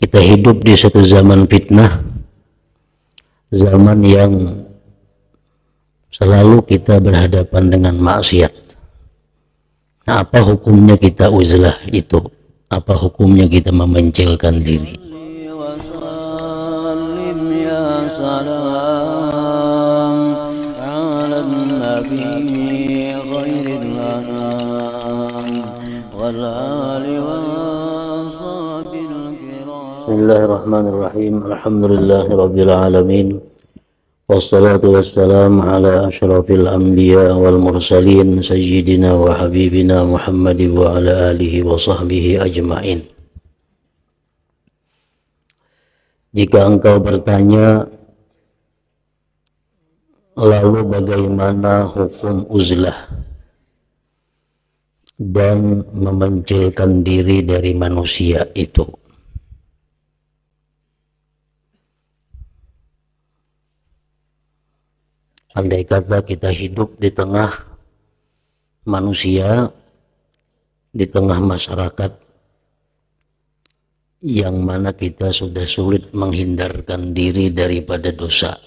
Kita hidup di satu zaman fitnah, zaman yang selalu kita berhadapan dengan maksiat. Nah, apa hukumnya kita uzlah itu? Apa hukumnya kita memencilkan diri? Bismillahirrahmanirrahim. Alhamdulillahirabbil alamin. Wassalatu wassalamu ala asyrafil anbiya wal mursalin sayyidina wa habibina Muhammad wa ala alihi wa sahbihi ajmain. Jika engkau bertanya, lalu bagaimana hukum uzlah dan memencilkan diri dari manusia itu? Andai kata kita hidup di tengah manusia, di tengah masyarakat yang mana kita sudah sulit menghindarkan diri daripada dosa.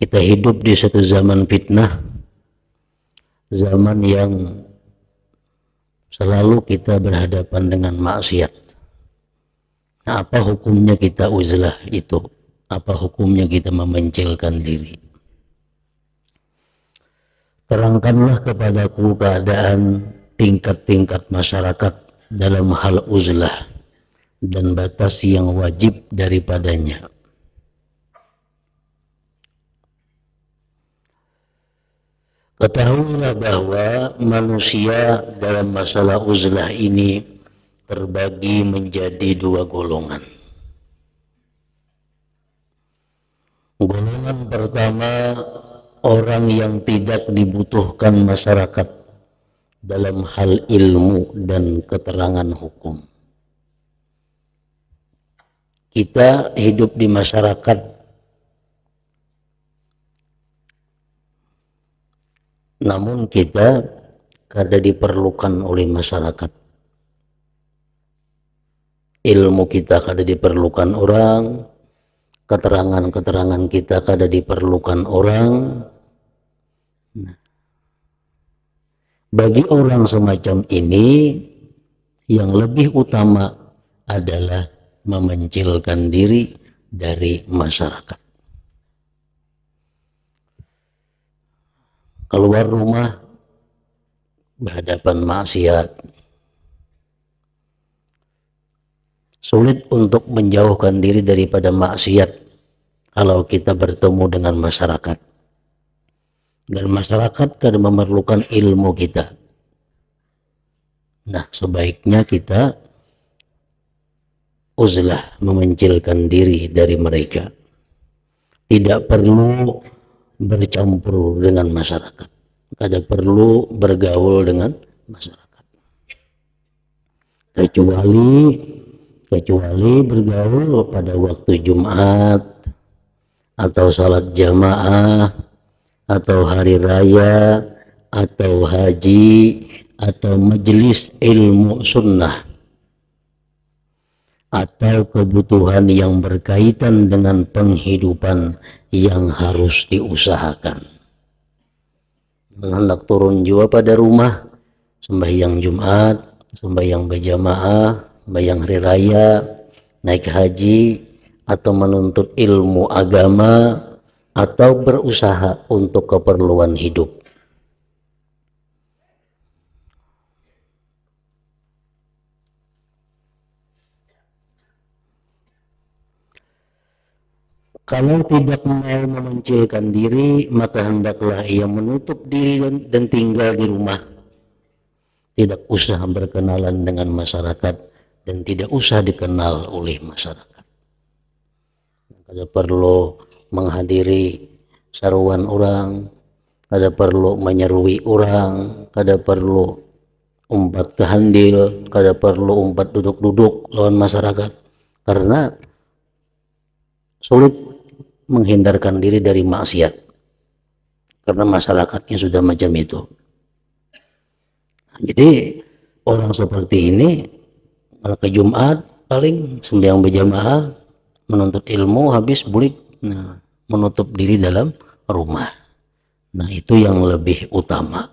Kita hidup di satu zaman fitnah, zaman yang selalu kita berhadapan dengan maksiat. Nah, apa hukumnya kita uzlah itu? Apa hukumnya kita memencilkan diri? Terangkanlah kepadaku keadaan tingkat-tingkat masyarakat dalam hal uzlah dan batas yang wajib daripadanya. Ketahuilah bahwa manusia dalam masalah uzlah ini terbagi menjadi dua golongan. Golongan pertama, orang yang tidak dibutuhkan masyarakat dalam hal ilmu dan keterangan hukum. Kita hidup di masyarakat, namun kita kada diperlukan oleh masyarakat. Ilmu kita kada diperlukan orang, keterangan-keterangan kita kada diperlukan orang. Nah, bagi orang semacam ini, yang lebih utama adalah memencilkan diri dari masyarakat. Keluar rumah berhadapan maksiat, sulit untuk menjauhkan diri daripada maksiat kalau kita bertemu dengan masyarakat. Dan masyarakat kadang memerlukan ilmu kita. Nah, sebaiknya kita uzlah, memencilkan diri dari mereka. Tidak perlu bercampur dengan masyarakat. Tidak perlu bergaul dengan masyarakat. Kecuali bergaul pada waktu Jumat, atau salat jamaah, atau hari raya, atau haji, atau majelis ilmu sunnah, atau kebutuhan yang berkaitan dengan penghidupan yang harus diusahakan. Hendak turun jua pada rumah, sembahyang Jumat, sembahyang berjamaah, sembahyang hari raya, naik haji, atau menuntut ilmu agama, atau berusaha untuk keperluan hidup. Kalau tidak mau memencilkan diri, maka hendaklah ia menutup diri dan tinggal di rumah. Tidak usah berkenalan dengan masyarakat dan tidak usah dikenal oleh masyarakat. Kada perlu menghadiri saruan orang, kada perlu menyerui orang, kada perlu umpat kehandil, kada perlu umpat duduk-duduk lawan masyarakat, karena sulit menghindarkan diri dari maksiat karena masyarakatnya sudah macam itu. Jadi orang seperti ini Kalau ke Jumat paling sembahyang berjamaah, menuntut ilmu habis bulik, nah, menutup diri dalam rumah. Nah, itu yang lebih utama.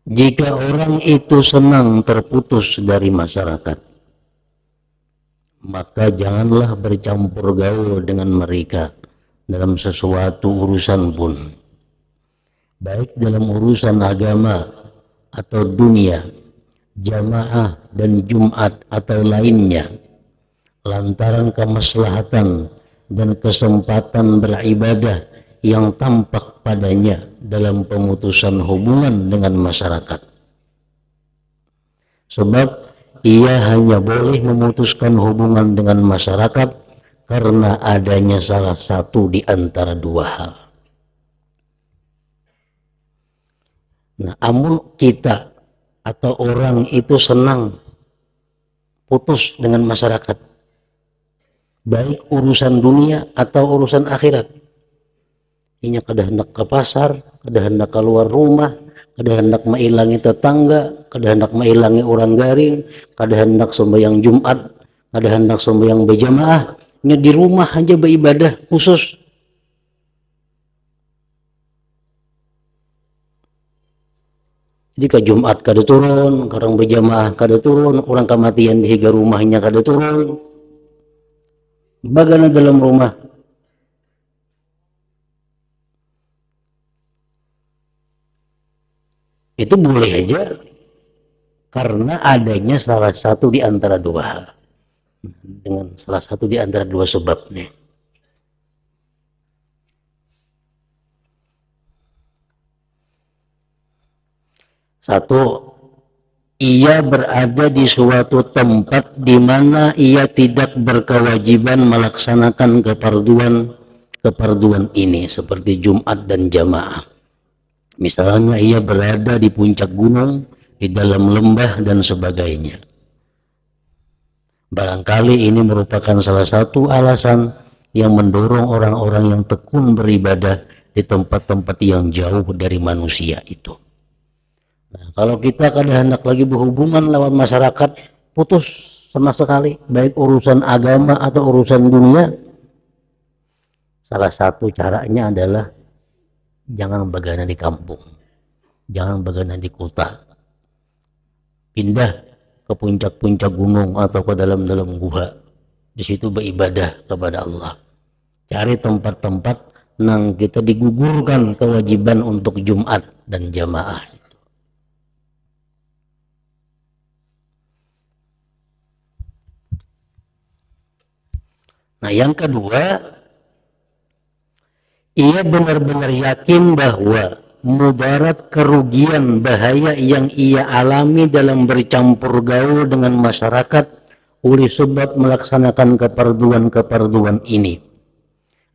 Jika orang itu senang terputus dari masyarakat, maka janganlah bercampur gaul dengan mereka dalam sesuatu urusan pun, baik dalam urusan agama atau dunia, jamaah dan Jumat atau lainnya, lantaran kemaslahatan dan kesempatan beribadah yang tampak padanya dalam pemutusan hubungan dengan masyarakat. Sebab ia hanya boleh memutuskan hubungan dengan masyarakat karena adanya salah satu di antara dua hal. Nah, amun kita atau orang itu senang putus dengan masyarakat, baik urusan dunia atau urusan akhirat. Inya kada hendak ke pasar, kada hendak keluar rumah, kada hendak mailangi tetangga, kada hendak mailangi orang garing, kada hendak sembahyang Jumat, kada hendak sembahyang berjamaah, nya di rumah aja beribadah khusus. Jadi ke Jumat kada turun, orang berjamaah kada turun, orang kematian di higa rumahnya kada turun. Bagaimana dalam rumah? Itu boleh aja karena adanya salah satu di antara dua hal. Dengan salah satu di antara dua sebabnya. Satu, ia berada di suatu tempat di mana ia tidak berkewajiban melaksanakan keparduan ini seperti Jumat dan jamaah. Misalnya ia berada di puncak gunung, di dalam lembah dan sebagainya. Barangkali ini merupakan salah satu alasan yang mendorong orang-orang yang tekun beribadah di tempat-tempat yang jauh dari manusia itu. Nah, kalau kita kada hendak lagi berhubungan lawan masyarakat, putus sama sekali, baik urusan agama atau urusan dunia, salah satu caranya adalah jangan begadang di kampung, jangan begadang di kota, pindah ke puncak-puncak gunung atau ke dalam-dalam gua, di situ beribadah kepada Allah. Cari tempat-tempat yang kita digugurkan kewajiban untuk Jumat dan jamaah. Nah, yang kedua, ia benar-benar yakin bahwa mudarat, kerugian, bahaya yang ia alami dalam bercampur gaul dengan masyarakat oleh sebab melaksanakan keparduan-keparduan ini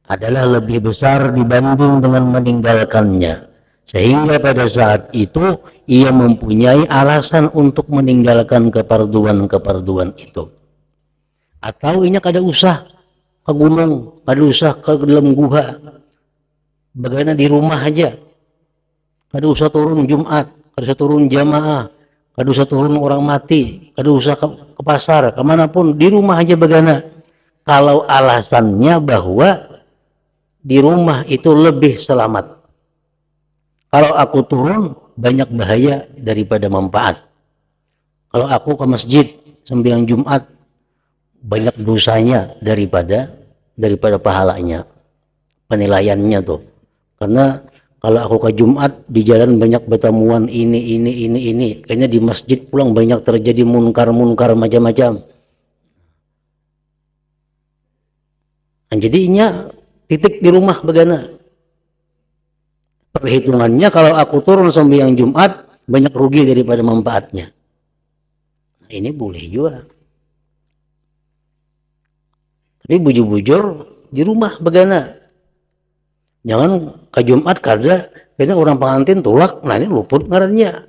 adalah lebih besar dibanding dengan meninggalkannya. Sehingga pada saat itu ia mempunyai alasan untuk meninggalkan keparduan-keparduan itu. Atau inya kada usah ke gunung, kada usah ke dalam gua. Bagaimana di rumah aja, kada usah turun Jumat, kada usah turun jamaah, kada usah turun orang mati, kada usah ke pasar, kemanapun, di rumah aja bagaimana. Kalau alasannya bahwa di rumah itu lebih selamat. Kalau aku turun banyak bahaya daripada manfaat. Kalau aku ke masjid sembahyang Jumat banyak dosanya daripada pahalanya, penilaiannya tuh. Karena kalau aku ke Jumat di jalan banyak pertemuan ini. Kayaknya di masjid pulang banyak terjadi munkar macam-macam. Nah, jadinya titik di rumah bagaimana? Perhitungannya kalau aku turun sembahyang Jumat banyak rugi daripada manfaatnya. Nah, ini boleh juga. Tapi bujur-bujur di rumah bagaimana? Jangan ke Jumat kada, kayaknya orang pengantin tulak, nah ini luput ngarannya.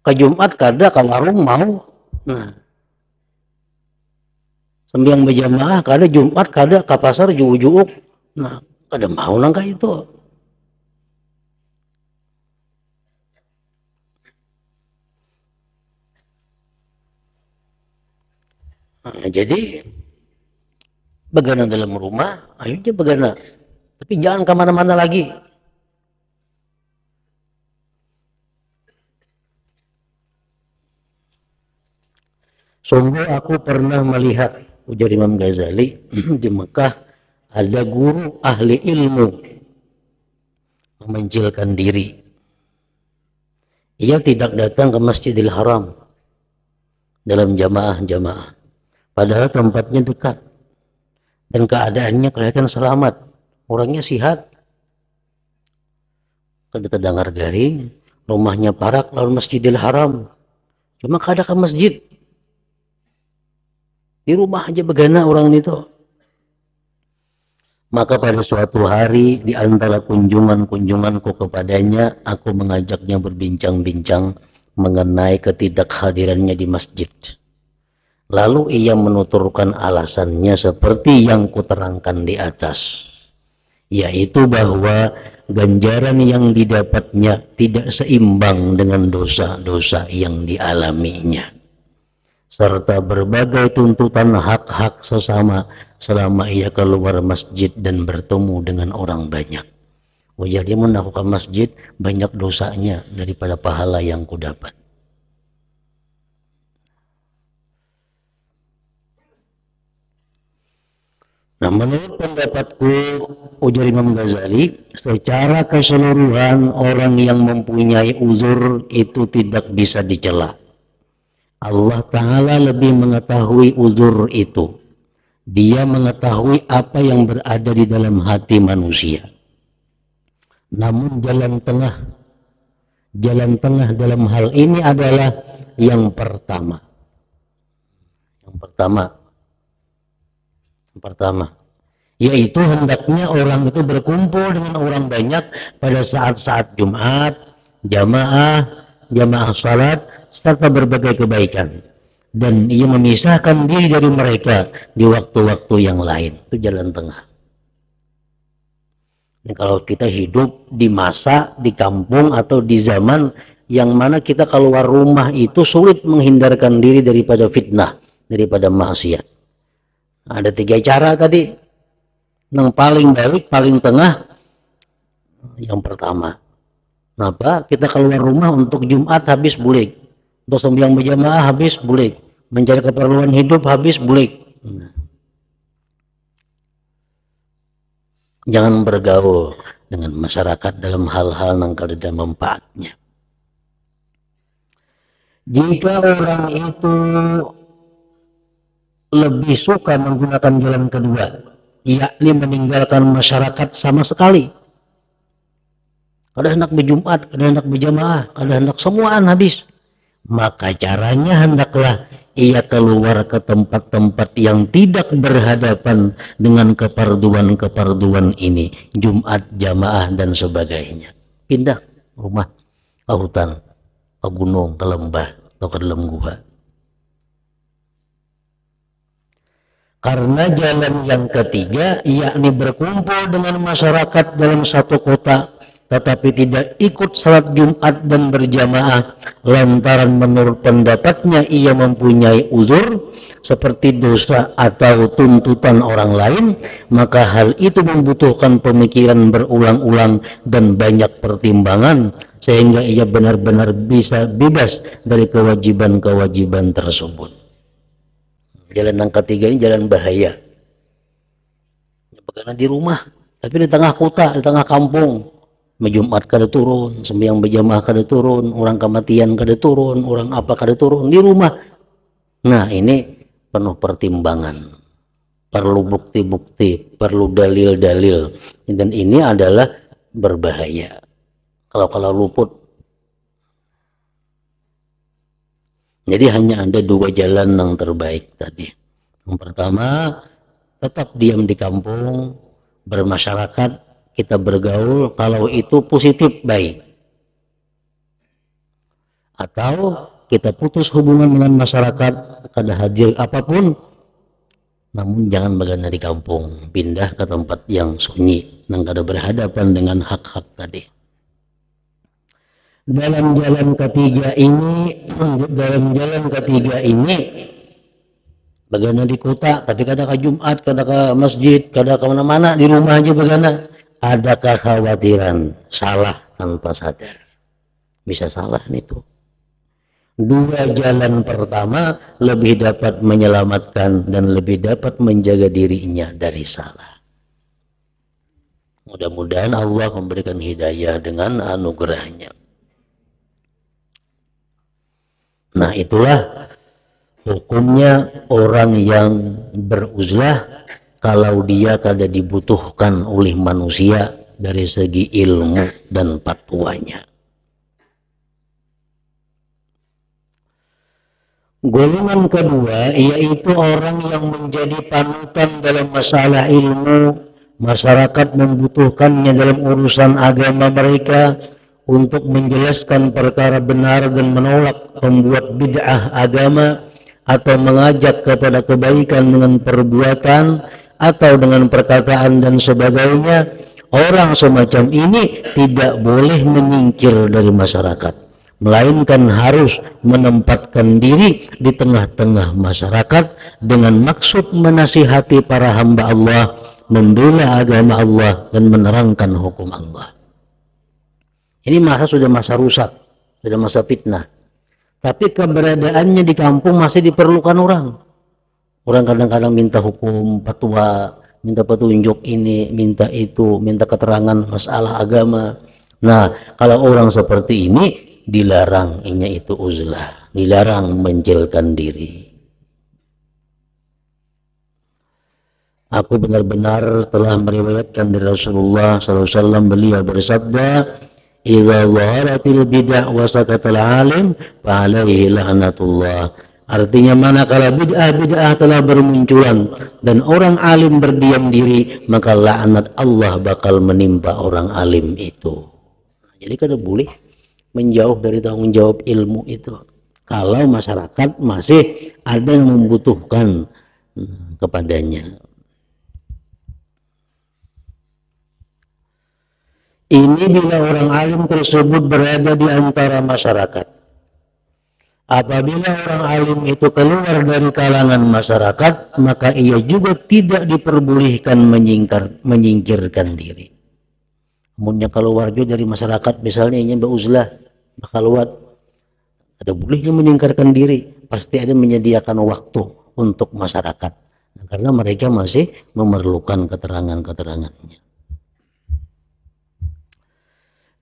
Ke Jumat kada, ke warung mau, nah. Sembahyang berjamaah kada, Jumat kada, ke pasar juuk-juuk, nah Kada mau nangka itu. Nah, jadi begana dalam rumah, ayo aja begana. Tapi jangan kemana-mana lagi. Sungguh aku pernah melihat, ujar Imam Ghazali, di Mekah ada guru ahli ilmu memencilkan diri. Ia tidak datang ke Masjidil Haram dalam jamaah-jamaah. Padahal tempatnya dekat. Dan keadaannya kelihatan selamat. Orangnya sihat. Kada terdengar garing. Rumahnya parak lawan Masjidil Haram. Cuma kada ke masjid. Di rumah aja begana orang itu. Maka pada suatu hari di antara kunjungan-kunjunganku kepadanya, aku mengajaknya berbincang-bincang mengenai ketidakhadirannya di masjid. Lalu ia menuturkan alasannya seperti yang kuterangkan di atas, yaitu bahwa ganjaran yang didapatnya tidak seimbang dengan dosa-dosa yang dialaminya, serta berbagai tuntutan hak-hak sesama selama ia keluar masjid dan bertemu dengan orang banyak. Wajar dia melakukan masjid banyak dosanya daripada pahala yang kudapat. Nah, menurut pendapatku, ujar Imam Ghazali, secara keseluruhan orang yang mempunyai uzur itu tidak bisa dicela. Allah Ta'ala lebih mengetahui uzur itu. Dia mengetahui apa yang berada di dalam hati manusia. Namun jalan tengah dalam hal ini adalah yang pertama. Yang pertama, yaitu hendaknya orang itu berkumpul dengan orang banyak pada saat-saat Jumat, jamaah salat, serta berbagai kebaikan. Dan ia memisahkan diri dari mereka di waktu-waktu yang lain. Itu jalan tengah. Dan kalau kita hidup di masa, di kampung, atau di zaman yang mana kita keluar rumah itu sulit menghindarkan diri daripada fitnah, daripada maksiat. Ada 3 cara tadi. Yang paling baik, paling tengah, yang pertama. Kenapa? Kita keluar rumah untuk Jumat habis boleh. Untuk sembahyang berjamaah habis boleh. Mencari keperluan hidup habis boleh. Jangan bergaul dengan masyarakat dalam hal-hal yang kada ada manfaatnya. Jika orang itu lebih suka menggunakan jalan kedua, yakni meninggalkan masyarakat sama sekali. Kada hendak berjumat, kada hendak berjamaah, kada hendak semuaan habis. Maka caranya hendaklah ia keluar ke tempat-tempat yang tidak berhadapan dengan keperduan-keperduan ini. Jumat, jamaah, dan sebagainya. Pindah rumah ke hutan, ke gunung, ke lembah, atau ke dalam gua. Karena jalan yang ketiga, yakni berkumpul dengan masyarakat dalam satu kota, tetapi tidak ikut salat Jumat dan berjamaah, lantaran menurut pendapatnya ia mempunyai uzur, seperti dosa atau tuntutan orang lain, maka hal itu membutuhkan pemikiran berulang-ulang dan banyak pertimbangan, sehingga ia benar-benar bisa bebas dari kewajiban-kewajiban tersebut. Jalan yang ketiga ini jalan bahaya. Karena di rumah, tapi di tengah kota, di tengah kampung, Jumat kada turun, sembahyang berjamaah kada turun, orang kematian kada turun, orang apa kada turun di rumah. Nah, ini penuh pertimbangan. Perlu bukti-bukti, perlu dalil-dalil. Dan ini adalah berbahaya. Kalau luput. Jadi hanya ada 2 jalan yang terbaik tadi. Yang pertama, tetap diam di kampung, bermasyarakat, kita bergaul, kalau itu positif baik. Atau kita putus hubungan dengan masyarakat, kada hadir apapun, namun jangan begana di kampung, pindah ke tempat yang sunyi. nang kada berhadapan dengan hak-hak tadi. Dalam jalan ketiga ini bagaimana di kota, tapi kada ke Jumat, kada ke masjid, kada ke mana-mana, di rumah aja bagaimana. Ada kekhawatiran salah tanpa sadar. Bisa salah itu. Dua jalan pertama lebih dapat menyelamatkan dan lebih dapat menjaga dirinya dari salah. Mudah-mudahan Allah memberikan hidayah dengan anugerahnya. Nah, itulah hukumnya orang yang beruzlah kalau dia kada dibutuhkan oleh manusia dari segi ilmu dan fatwanya. Golongan kedua yaitu orang yang menjadi panutan dalam masalah ilmu. Masyarakat membutuhkannya dalam urusan agama mereka untuk menjelaskan perkara benar dan menolak pembuat bid'ah agama, atau mengajak kepada kebaikan dengan perbuatan atau dengan perkataan dan sebagainya. Orang semacam ini tidak boleh menyingkir dari masyarakat, melainkan harus menempatkan diri di tengah-tengah masyarakat dengan maksud menasihati para hamba Allah, membela agama Allah dan menerangkan hukum Allah. Ini sudah masa rusak, sudah masa fitnah. Tapi keberadaannya di kampung masih diperlukan orang. Orang kadang-kadang minta hukum, fatwa, minta petunjuk ini, minta itu, minta keterangan masalah agama. Nah, kalau orang seperti ini dilarang, ini itu uzlah, dilarang menjelkan diri. Aku benar-benar telah meriwayatkan dari Rasulullah SAW, beliau bersabda, "Idza zaharatil bid'ah wa sakatal alim fa alaihi la'natullah." Artinya manakala bid'ah telah bermunculan dan orang alim berdiam diri, maka laknat Allah bakal menimpa orang alim itu. Jadi kada boleh menjauh dari tanggung jawab ilmu itu. Kalau masyarakat masih ada yang membutuhkan kepadanya. Ini bila orang alim tersebut berada di antara masyarakat. Apabila orang alim itu keluar dari kalangan masyarakat, maka ia juga tidak diperbolehkan menyingkirkan diri. Namunnya keluar juga dari masyarakat, misalnya ini beruzlah, keluar, ada bolehnya menyingkirkan diri. Pasti ada menyediakan waktu untuk masyarakat, karena mereka masih memerlukan keterangan-keterangannya.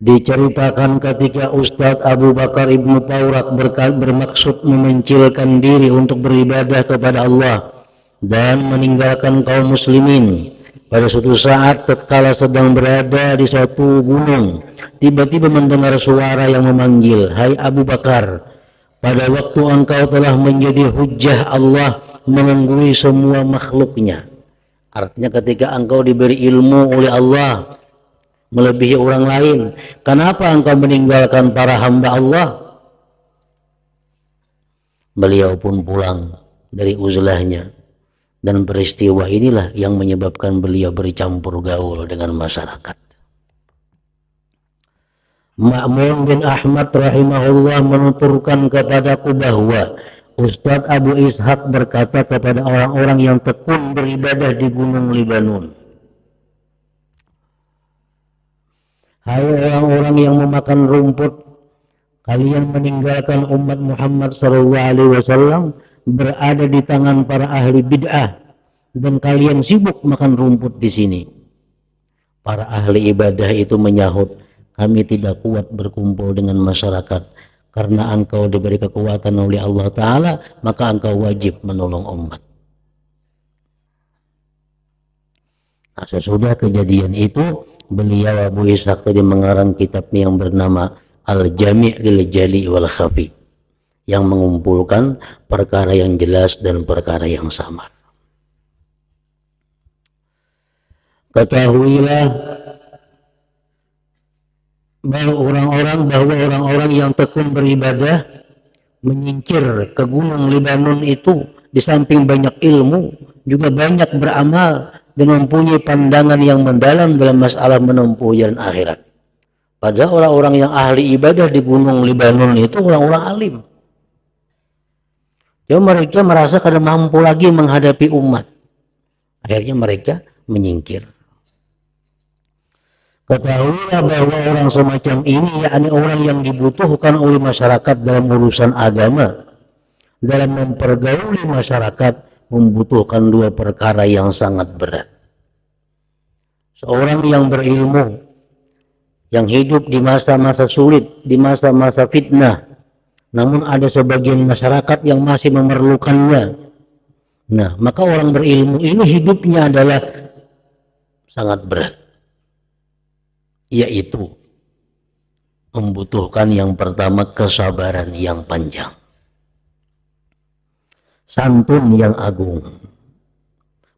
Diceritakan ketika Ustadz Abu Bakar Ibnu Paurak bermaksud memencilkan diri untuk beribadah kepada Allah dan meninggalkan kaum muslimin. Pada suatu saat tatkala sedang berada di suatu gunung, tiba-tiba mendengar suara yang memanggil, "Hai Abu Bakar, pada waktu engkau telah menjadi hujjah Allah mengungguli semua makhluknya." Artinya ketika engkau diberi ilmu oleh Allah melebihi orang lain, kenapa engkau meninggalkan para hamba Allah? Beliau pun pulang dari uzlahnya, dan peristiwa inilah yang menyebabkan beliau bercampur gaul dengan masyarakat. Ma'mun bin Ahmad rahimahullah menuturkan kepadaku bahwa Ustadz Abu Ishaq berkata kepada orang-orang yang tekun beribadah di Gunung Libanon, "Hai orang-orang yang memakan rumput, kalian meninggalkan umat Muhammad SAW berada di tangan para ahli bid'ah dan kalian sibuk makan rumput di sini." Para ahli ibadah itu menyahut, "Kami tidak kuat berkumpul dengan masyarakat karena engkau diberi kekuatan oleh Allah Ta'ala, maka engkau wajib menolong umat." Nah, sesudah kejadian itu, beliau Abu Ishaq tadi mengarang kitab yang bernama Al-Jami' lil Jali wal Khafi, yang mengumpulkan perkara yang jelas dan perkara yang samar. Ketahuilah bahwa orang-orang yang tekun beribadah menyingkir ke Gunung Libanon itu, di samping banyak ilmu juga banyak beramal, dan mempunyai pandangan yang mendalam dalam masalah menempuh jalan akhirat. Padahal orang-orang yang ahli ibadah di Gunung Libanon itu orang-orang alim. Jadi mereka merasa kada mampu lagi menghadapi umat. Akhirnya mereka menyingkir. Ketahuilah bahwa orang semacam ini, yakni orang yang dibutuhkan oleh masyarakat dalam urusan agama, dalam mempergauli masyarakat, membutuhkan dua perkara yang sangat berat. Seorang yang berilmu, yang hidup di masa-masa sulit, di masa-masa fitnah, namun ada sebagian masyarakat yang masih memerlukannya. Nah, maka orang berilmu ini hidupnya adalah sangat berat. Yaitu membutuhkan yang pertama kesabaran yang panjang, santun yang agung,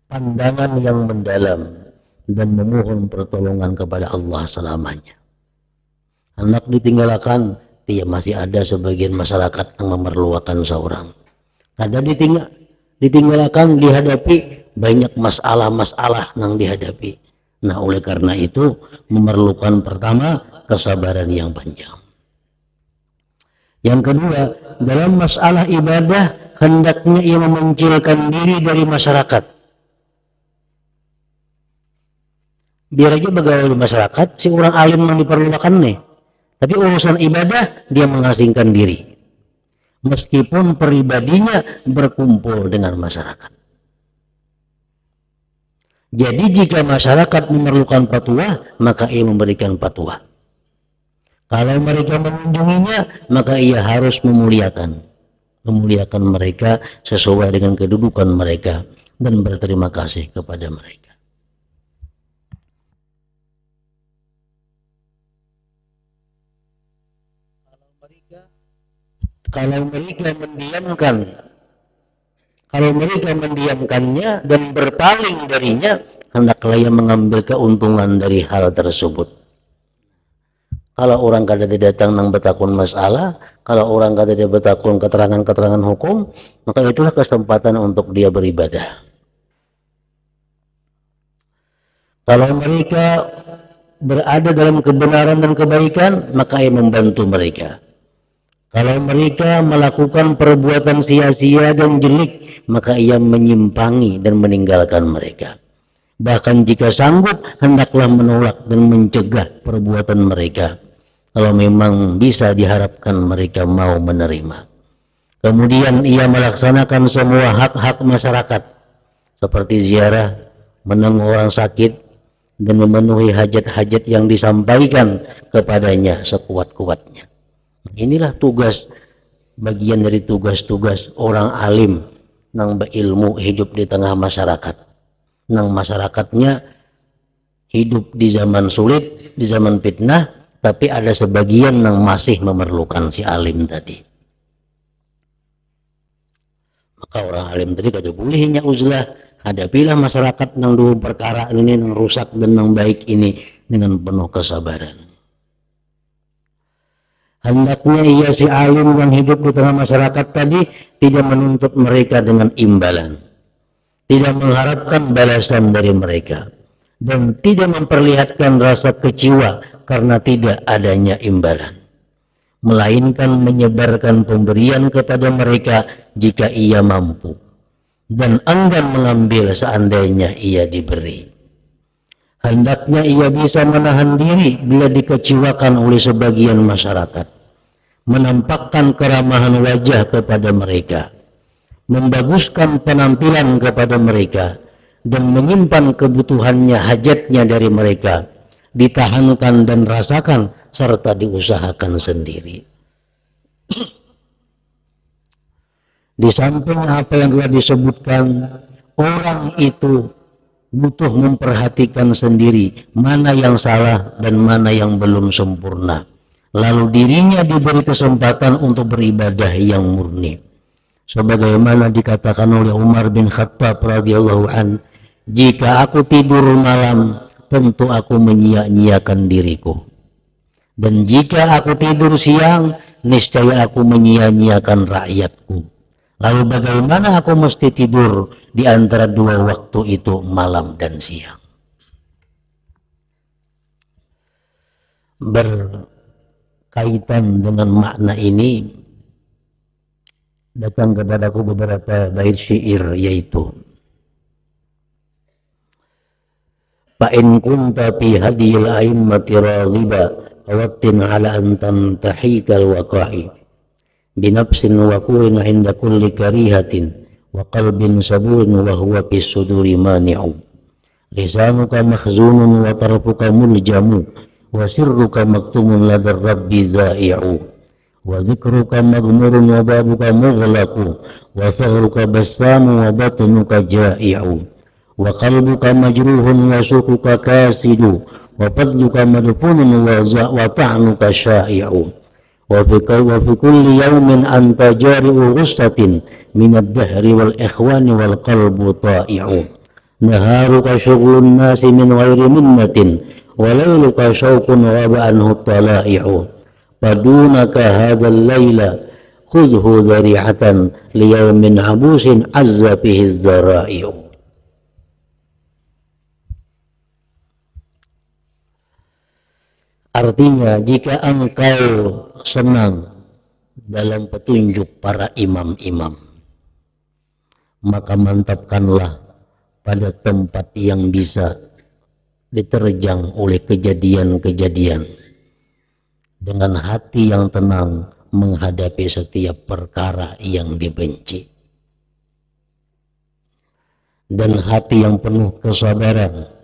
pandangan yang mendalam, dan memohon pertolongan kepada Allah selamanya. Anak ditinggalkan, dia masih ada sebagian masyarakat yang memerlukan seorang. Ada ditinggalkan, dihadapi banyak masalah-masalah yang dihadapi. Nah, oleh karena itu memerlukan pertama kesabaran yang panjang. Yang kedua, dalam masalah ibadah hendaknya ia memencilkan diri dari masyarakat. Biar aja bergaul di masyarakat, si orang alim yang diperlukan nih. Tapi urusan ibadah dia mengasingkan diri. Meskipun pribadinya berkumpul dengan masyarakat. Jadi jika masyarakat memerlukan fatwa, maka ia memberikan fatwa. Kalau mereka mengunjunginya, maka ia harus memuliakan mereka sesuai dengan kedudukan mereka dan berterima kasih kepada mereka. Kalau mereka mendiamkannya dan berpaling darinya, hendaklah ia mengambil keuntungan dari hal tersebut. Kalau orang kada datang nang betakun masalah, kalau orang kada betakun keterangan-keterangan hukum, maka itulah kesempatan untuk dia beribadah. Kalau mereka berada dalam kebenaran dan kebaikan, maka ia membantu mereka. Kalau mereka melakukan perbuatan sia-sia dan jelek, maka ia menyimpangi dan meninggalkan mereka. Bahkan jika sanggup, hendaklah menolak dan mencegah perbuatan mereka. Kalau memang bisa diharapkan mereka mau menerima. Kemudian ia melaksanakan semua hak-hak masyarakat. Seperti ziarah, menengok orang sakit, dan memenuhi hajat-hajat yang disampaikan kepadanya sekuat-kuatnya. Inilah bagian dari tugas-tugas orang alim yang berilmu hidup di tengah masyarakat. Yang masyarakatnya hidup di zaman sulit, di zaman fitnah, tapi ada sebagian yang masih memerlukan si alim tadi. Maka orang alim tadi kada bolehnya uzlah, hadapilah masyarakat yang dua perkara ini, yang rusak dan yang baik ini dengan penuh kesabaran. Hendaknya ia si alim yang hidup di tengah masyarakat tadi tidak menuntut mereka dengan imbalan. Tidak mengharapkan balasan dari mereka. Dan tidak memperlihatkan rasa kecewa karena tidak adanya imbalan. Melainkan menyebarkan pemberian kepada mereka jika ia mampu. Dan enggan mengambil seandainya ia diberi. Hendaknya ia bisa menahan diri bila dikecewakan oleh sebagian masyarakat. Menampakkan keramahan wajah kepada mereka, membaguskan penampilan kepada mereka, dan menyimpan kebutuhannya, hajatnya dari mereka, ditahankan dan rasakan, serta diusahakan sendiri. Di samping apa yang telah disebutkan, orang itu butuh memperhatikan sendiri mana yang salah dan mana yang belum sempurna. Lalu dirinya diberi kesempatan untuk beribadah yang murni. Sebagaimana dikatakan oleh Umar bin Khattab radhiyallahu an, jika aku tidur malam, tentu aku menyia-nyiakan diriku. Dan jika aku tidur siang, niscaya aku menyia-nyiakan rakyatku. Lalu bagaimana aku mesti tidur di antara dua waktu itu, malam dan siang? Berkaitan dengan makna ini, datang kepadaku beberapa bait syair, yaitu Fa'in kunta fi hadiyil a'immati raghiba awattin ala an tantahikal waqa'i binafsin waqurin inda kulli karihatin wa qalbin saburin wa huwa fis suduri mani'u lisanuka makhzunun wa tarfuka muljamu wa sirruka maktumun ladar rabbi dha'i'u wa dhikruka maghmurun wa babuka mughlaqu wa thahruka bassamu wa batnuka ja'i'u wa qalbuka majruhun wa suquka kasidu wa fadluka madfunun wa ta'nuka sya'i'u wa fi kulli yawmin anta jari'u ghustatin minad dahri wal ikhwani wal qalbu ta'i'u naharuka syughlun nasi min ghairi minnatin wa layluka syauqun ghaba anhu tala'i'u padunaka hadzal layla khudhu dhari'atan liyawmin abusin azza fihi dzara'i'u. Artinya, jika engkau senang dalam petunjuk para imam-imam, maka mantapkanlah pada tempat yang bisa diterjang oleh kejadian-kejadian dengan hati yang tenang menghadapi setiap perkara yang dibenci, dan hati yang penuh kesabaran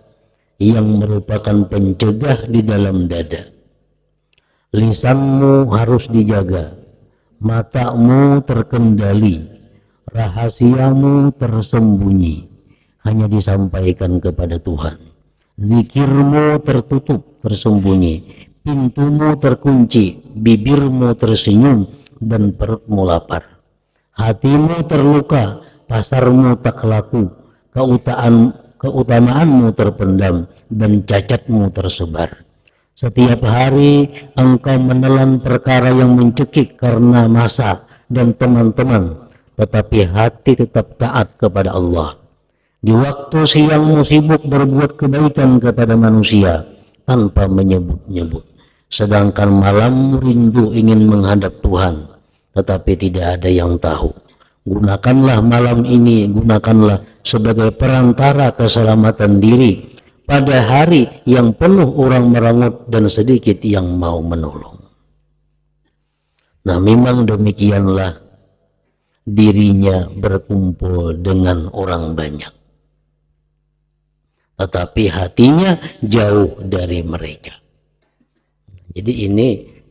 yang merupakan pencegah di dalam dada. Lisanmu harus dijaga, matamu terkendali, rahasiamu tersembunyi, hanya disampaikan kepada Tuhan. Zikirmu tertutup, tersembunyi, pintumu terkunci, bibirmu tersenyum, dan perutmu lapar. Hatimu terluka, pasarmu tak laku, keutamaanmu terpendam, dan cacatmu tersebar. Setiap hari engkau menelan perkara yang mencekik karena masa dan teman-teman, tetapi hati tetap taat kepada Allah. Di waktu siangmu sibuk berbuat kebaikan kepada manusia tanpa menyebut-nyebut, sedangkan malammu rindu ingin menghadap Tuhan, tetapi tidak ada yang tahu. Gunakanlah malam ini, gunakanlah sebagai perantara keselamatan diri pada hari yang penuh orang merangut dan sedikit yang mau menolong. Nah, memang demikianlah dirinya berkumpul dengan orang banyak, tetapi hatinya jauh dari mereka. Jadi ini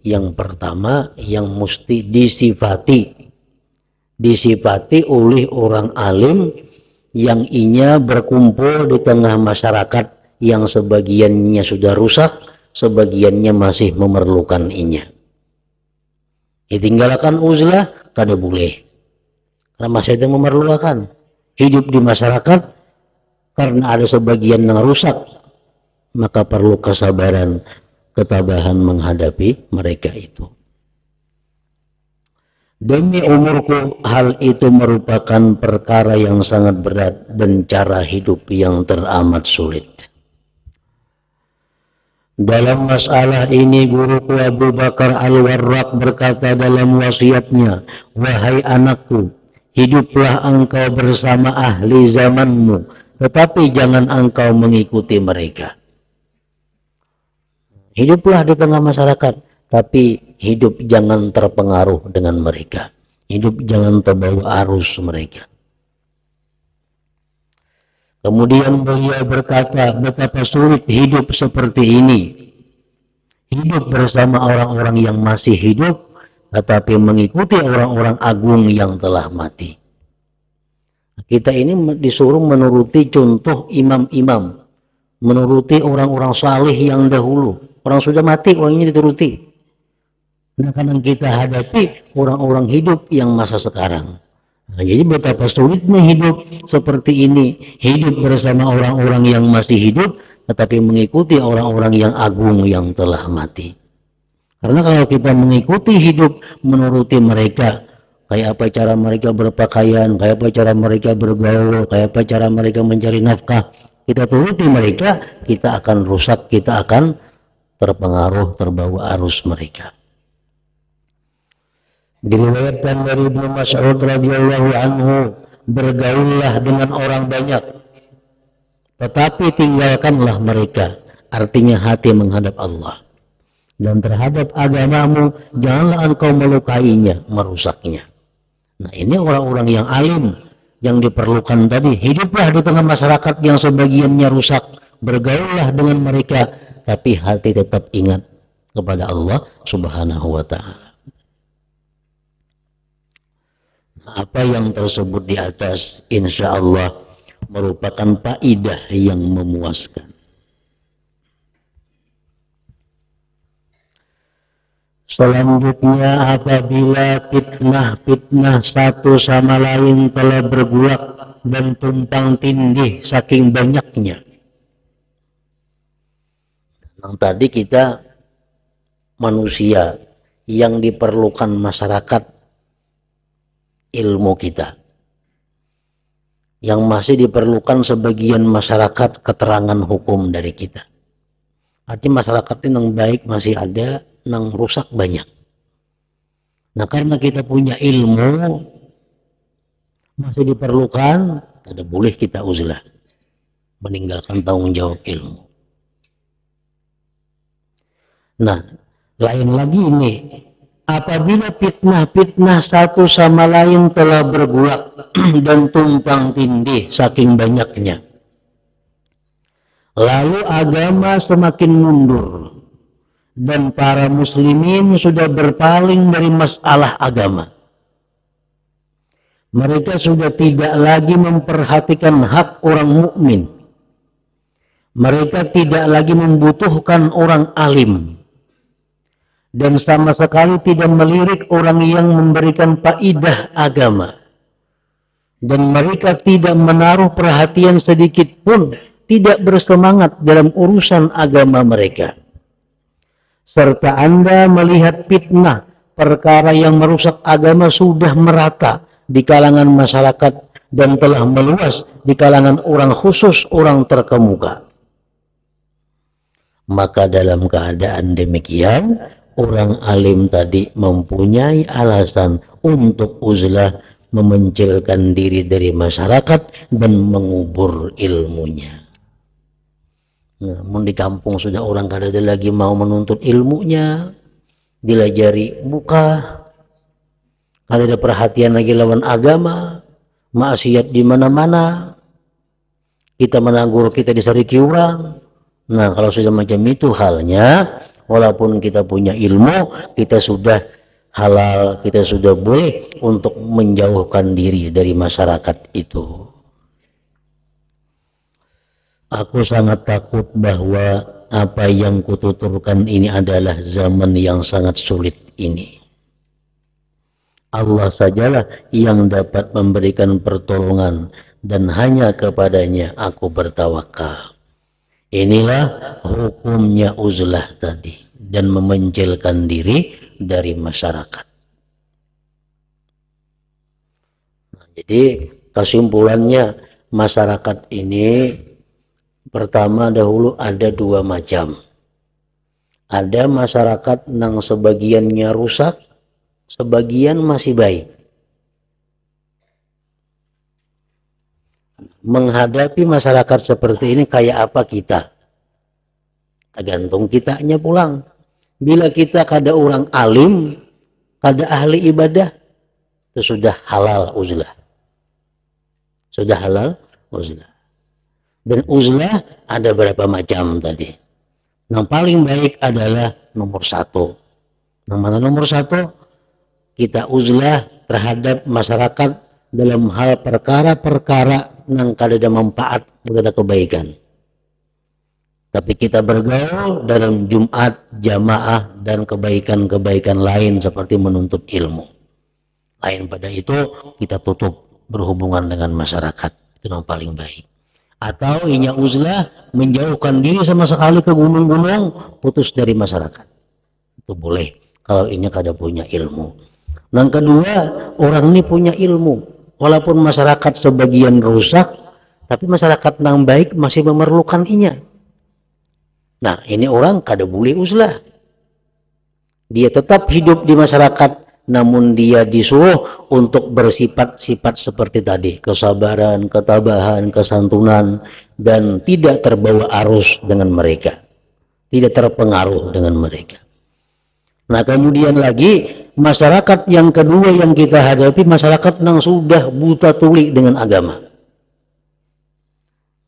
yang pertama yang mesti disifati oleh orang alim yang inya berkumpul di tengah masyarakat yang sebagiannya sudah rusak, sebagiannya masih memerlukan inya. Ditinggalkan uzlah, kada boleh. Karena masih ada memerlukan. Hidup di masyarakat, karena ada sebagian yang rusak, maka perlu kesabaran, ketabahan menghadapi mereka itu. Demi umurku, hal itu merupakan perkara yang sangat berat dan cara hidup yang teramat sulit. Dalam masalah ini, guruku Abu Bakar Al-Warraq berkata dalam wasiatnya, "Wahai anakku, hiduplah engkau bersama ahli zamanmu, tetapi jangan engkau mengikuti mereka." Hiduplah di tengah masyarakat, tapi hidup jangan terpengaruh dengan mereka. Hidup jangan terbawa arus mereka. Kemudian beliau berkata, betapa sulit hidup seperti ini. Hidup bersama orang-orang yang masih hidup, tetapi mengikuti orang-orang agung yang telah mati. Kita ini disuruh menuruti contoh imam-imam, menuruti orang-orang saleh yang dahulu. Orang sudah mati, orang ini dituruti. Nah, kadang kita hadapi orang-orang hidup yang masa sekarang. Nah, jadi betapa sulitnya hidup seperti ini. Hidup bersama orang-orang yang masih hidup, tetapi mengikuti orang-orang yang agung yang telah mati. Karena kalau kita mengikuti hidup, menuruti mereka, kayak apa cara mereka berpakaian, kayak apa cara mereka bergaul, kayak apa cara mereka mencari nafkah. Kita turuti mereka, kita akan rusak, kita akan terpengaruh, terbawa arus mereka. Diriwayatkan dari Ibnu Mas'ud radhiyallahu anhu, bergaullah dengan orang banyak, tetapi tinggalkanlah mereka. Artinya hati menghadap Allah. Dan terhadap agamamu, janganlah engkau melukainya, merusaknya. Nah, ini orang-orang yang alim, yang diperlukan tadi. Hiduplah di tengah masyarakat yang sebagiannya rusak. Bergaullah dengan mereka, tapi hati tetap ingat kepada Allah subhanahu wa ta'ala. Apa yang tersebut di atas, insya Allah merupakan faidah yang memuaskan. Selanjutnya, apabila fitnah-fitnah satu sama lain telah berguak dan tumpang tindih saking banyaknya. Yang tadi kita manusia yang diperlukan masyarakat ilmu kita. Yang masih diperlukan sebagian masyarakat keterangan hukum dari kita. Artinya masyarakat ini yang baik masih ada, yang rusak banyak. Nah, karena kita punya ilmu masih diperlukan, tidak boleh kita uzlah meninggalkan tanggung jawab ilmu. Nah, lain lagi ini, apabila fitnah-fitnah satu sama lain telah berguak dan tumpang tindih saking banyaknya, lalu agama semakin mundur dan para muslimin sudah berpaling dari masalah agama. Mereka sudah tidak lagi memperhatikan hak orang mukmin. Mereka tidak lagi membutuhkan orang alim. Dan sama sekali tidak melirik orang yang memberikan faidah agama. Dan mereka tidak menaruh perhatian sedikit pun, tidak bersemangat dalam urusan agama mereka. Serta Anda melihat fitnah, perkara yang merusak agama sudah merata di kalangan masyarakat dan telah meluas di kalangan orang khusus, orang terkemuka. Maka dalam keadaan demikian, orang alim tadi mempunyai alasan untuk uzlah, memencilkan diri dari masyarakat dan mengubur ilmunya. Namun di kampung sudah orang kada ada lagi mau menuntut ilmunya, dilajari buka, kada ada perhatian lagi lawan agama, maksiat di mana-mana, kita menanggur, kita disariki orang. Nah, kalau sudah macam itu halnya, walaupun kita punya ilmu, kita sudah halal, kita sudah boleh untuk menjauhkan diri dari masyarakat itu. Aku sangat takut bahwa apa yang kututurkan ini adalah zaman yang sangat sulit ini. Allah sajalah yang dapat memberikan pertolongan dan hanya kepadanya aku bertawakal. Inilah hukumnya uzlah tadi dan memencilkan diri dari masyarakat. Nah, jadi kesimpulannya, masyarakat ini pertama dahulu ada dua macam. Ada masyarakat yang sebagiannya rusak, sebagian masih baik. Menghadapi masyarakat seperti ini kayak apa kita? Tergantung kitanya pulang. Bila kita kada orang alim, kada ahli ibadah, itu sudah halal uzlah. Sudah halal uzlah. Dan uzlah ada berapa macam tadi. Yang paling baik adalah nomor satu. Yang mana nomor satu? Kita uzlah terhadap masyarakat dalam hal perkara-perkara yang kada ada manfaat, kada ada kebaikan. Tapi kita bergaul dalam Jumat, jamaah, dan kebaikan-kebaikan lain seperti menuntut ilmu. Lain pada itu, kita tutup berhubungan dengan masyarakat. Itu yang paling baik. Atau inya uzlah, menjauhkan diri sama sekali ke gunung-gunung, putus dari masyarakat. Itu boleh kalau inya kada punya ilmu. Yang kedua, orang ini punya ilmu. Walaupun masyarakat sebagian rusak, tapi masyarakat yang baik masih memerlukan inya. Nah, ini orang kada boleh uzlah. Dia tetap hidup di masyarakat, namun dia disuruh untuk bersifat-sifat seperti tadi. Kesabaran, ketabahan, kesantunan, dan tidak terbawa arus dengan mereka. Tidak terpengaruh dengan mereka. Nah, kemudian lagi, masyarakat yang kedua yang kita hadapi, masyarakat yang sudah buta tuli dengan agama.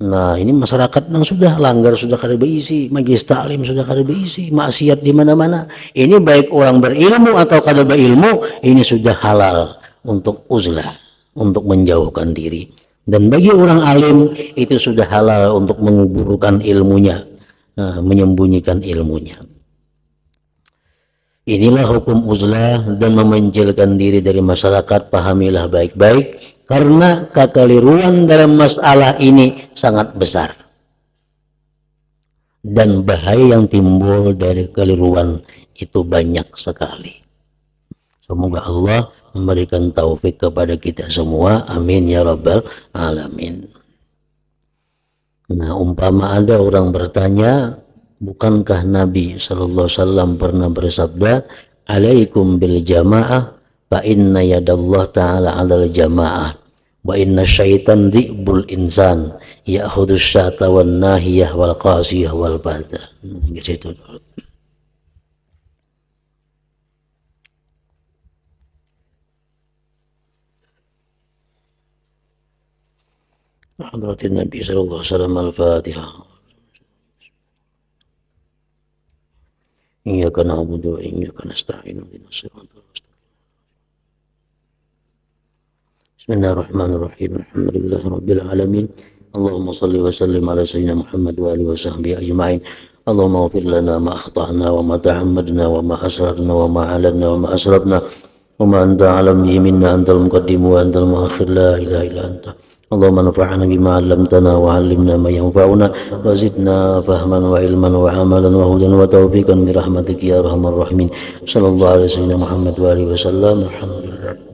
Nah, ini masyarakat yang sudah langgar, sudah kada berisi, majlis taklim sudah kada berisi, maksiat di mana-mana. Ini baik orang berilmu atau kada berilmu, ini sudah halal untuk uzlah, untuk menjauhkan diri. Dan bagi orang alim, itu sudah halal untuk menguburkan ilmunya, menyembunyikan ilmunya. Inilah hukum uzlah dan memenjelkan diri dari masyarakat, pahamilah baik-baik, karena kekeliruan dalam masalah ini sangat besar. Dan bahaya yang timbul dari kekeliruan itu banyak sekali. Semoga Allah memberikan taufik kepada kita semua. Amin ya rabbal alamin. Nah, umpama ada orang bertanya, bukankah Nabi sallallahu alaihi wasallam pernah bersabda, "Alaikum bil jamaah, fa inna yadallah ta'ala 'alal jamaah, wa inna syaitan dhi'bul insan, ya'khudhu syata wan nahiyah wal qasiyah wal bada." Gitu dulu. Hadratin Nabi sallallahu alaihi wasallam al-Fatihah. Iyyaka na'budu wa iyyaka nasta'in ihdinas siratal mustaqim. Bismillahirrahmanirrahim. Alhamdulillahirabbil alamin. Allahumma shalli wa sallim ala sayyidina Muhammad wa alihi wa sahbihi ajma'in. Allahumma ighfir lana ma akhta'na wa ma ta'ammadna wa ma asrarna wa ma a'lanna wa ma asrafna wa ma anta a'lam bihi minna, antal muqaddim wa antal muakhir, la ilaha illa anta. اللهم انفعنا بما علمتنا وعلمنا ما ينفعنا وزدنا فهما وعلما وعملا وهدى وتوفيقا برحمتك يا ارحم الراحمين. صلى الله عليه وسلم محمد وآله وسلم. الحمد لله.